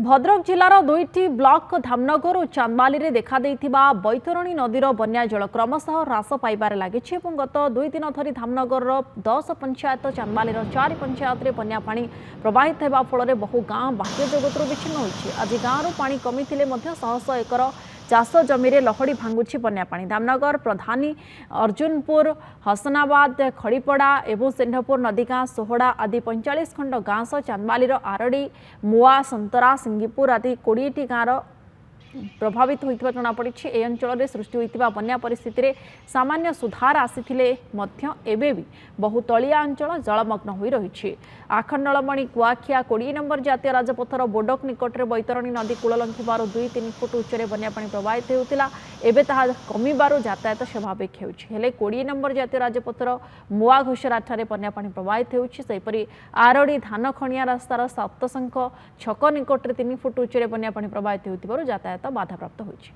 Bhadrak जिलार दुईटी block Dhamnagar और चांदमाली रे देखा देइथिबा बैतरणी नदीर बन्या जल क्रमशः ह्रास पाइबार लागिछि एवं गत 2 दिन धरी धामनगर 10 पंचायत चांदमाली 4 पंचायत रे बन्या पानी प्रवाहित हेबा फल बहु गाँ बाह्य जगत विच्छिन्न होइछि। आज गाँव पानी कमिथिले मध्य शह शह एकर चाष जमी लहड़ी भांगुछि बन्या पानी। धामनगर प्रधानी अर्जुनपुर हसनाबाद खड़ीपड़ा एवं सिंहपुर नदीगाँ सोहड़ा आदि 45 खंड गाँ सह चांदमाली आरड़ी मुआ संतरा सिंगीपुर आदि 20टी गाँव प्रभावित होइतिबा जनापड़ी। ए अंचल सृष्टि होइतिबा बन्या परिस्थिति रे सामान्य सुधार आसीथिले मध्य एबे भी बहु तलिया अंचल जलमग्न होई रहिछि। आखंडलमणि कुआखिया 20 नंबर जातीय राजपथर बोडक निकटरे बैतरणी नदी कूल लंघिबार 2-3 फुट उच्चरे बन्या पानी प्रवाहित होउतिला। एबे ताहा कमिबार यातायात स्वाभाविक हेउछि। हेले 20 नंबर जातीय राजपथर मुआ घोषरा ठारे बन्या पानी प्रवाहित हेउछि। सेहिपरि आरडी धान खणिया रास्तार सप्तशंख छक निकटरे 3 फुट उच्चरे बन्या पानी प्रवाहित होउतिबार यातायात बाधाप्राप्त होइछि।